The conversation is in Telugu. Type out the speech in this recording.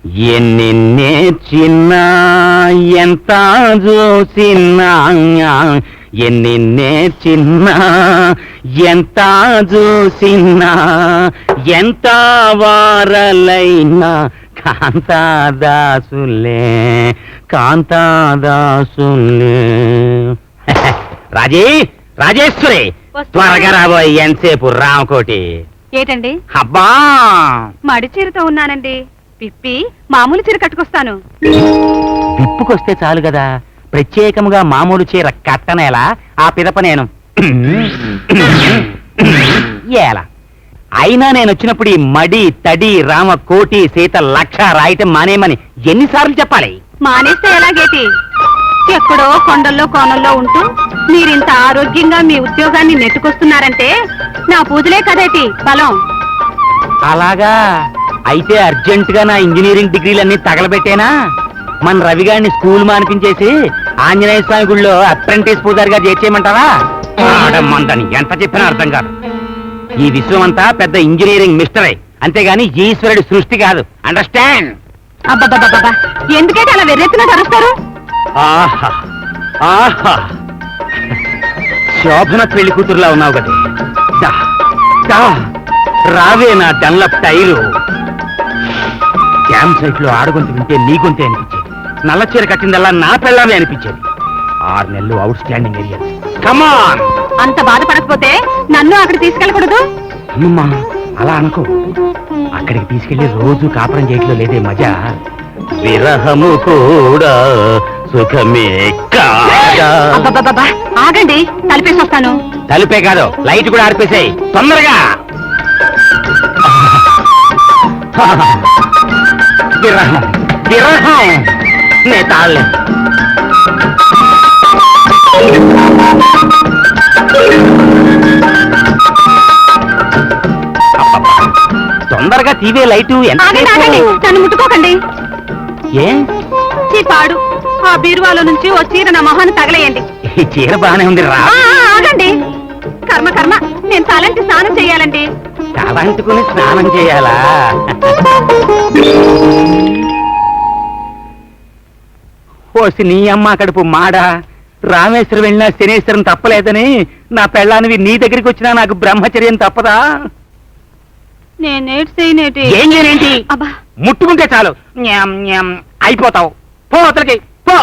ఎన్ని నేర్చినా ఎంత చూసినా, ఎన్ని నేర్చినా ఎంత చూసినా, ఎంత వారలైనా కాంతాదాసులే, కాంతాదాసులే. రాజేశ్వరి త్వరగా రాబోయ్, ఎంతసేపు రామకోటి. ఏటండి? అబ్బా, మడి చీరతో ఉన్నానండి, పిప్పి మామూలు చీర కట్టుకొస్తాను. విప్పుకొస్తే చాలు కదా, ప్రత్యేకముగా మామూలు చీర కట్టనేలా? ఆ పిదప నేను ఎలా అయినా నేను వచ్చినప్పుడు ఈ మడి తడి రామ కోటి సీత లక్ష రాయటం మానేమని ఎన్నిసార్లు చెప్పాలి? మానేస్తే ఎలాగేటి? ఎక్కడో కొండల్లో కోనల్లో ఉంటూ మీరింత ఆరోగ్యంగా మీ ఉద్యోగాన్ని నెట్టుకొస్తున్నారంటే నా పూజలే కదేటి బలం. అలాగా అయితే అర్జెంటుగా నా ఇంజనీరింగ్ డిగ్రీలన్నీ తగలబెట్టేనా? మన రవిగాడిని స్కూల్ మానిపించేసి ఆంజనేయ స్వామి గుళ్ళో అప్రెంటిస్ పూజారిగా చేర్చేయమంటావా? ఆడమ్మందని ఎంత చెప్పినా అర్థం కాదు. ఈ విశ్వం అంతా పెద్ద ఇంజనీరింగ్ మిస్టరే, అంతేగాని ఈశ్వరుడి సృష్టి కాదు. అండర్స్టాండ్? అబ్బబ్బబ్బబ్బా, ఎందుకైతే అలా వెర్రెత్తున కరుస్తారు? ఆహా ఆహా, శోభన పెళ్లి కూతురులా ఉన్నావు కదా. దా, దా, రావే నా డన్లప్ టైరు. క్యాంప్ సైట్ లో ఆడగొంతు వింటే నీ గొంతే అనిపించేది, నల్ల చీర కట్టిందల్లా నా పెళ్ళామే అనిపించేది. 6 నెలలు అవుట్ స్టాండింగ్ ఏరియా. కమాన్. అంత బాధపడకపోతే నన్ను అక్కడ తీసుకెళ్ళకూడదు? అమ్మమ్మా, అలా అనుకో. అక్కడికి తీసుకెళ్లి రోజు కాపురం చేయట్లో లేదే మజా. విరహము కూడా సుఖమే కాదా. అబ్బబ్బబ్బా, ఆగండి, తలిపేసి వస్తాను. తలుపే కాదు, లైట్ కూడా ఆర్పేసాయి తొందరగా. విరహం విరహం నే తాళ్ళే. తొందరగా తీవే లైటు. ఆగండి, ఆగండి, నన్ను ముట్టుకోకండి. ఏ పాడు ఆ బీరువాలో నుంచి ఓ చీర నా మొహాన్ని తగలేయండి. ఈ చీర బానే ఉంది రా. ఆగండి, కర్మ కర్మ, నేను తలంటి స్నానం చెయ్యాలండి. తలంటుకుని స్నానం చేయాలా? ఓసి నీ అమ్మ కడుపు మాడా. రామేశ్వరం వెళ్ళినా శనేశ్వరం తప్పలేదని నా పెళ్ళానివి నీ దగ్గరికి వచ్చినా నాకు బ్రహ్మచర్యం తప్పదా? నేనేటి చేయనేటి? ఏం చేయనేంటి? అబ్బా, ముట్టుకుంటే చాలు న్యామ్ న్యామ్ అయిపోతావు. పో అతలికి పో.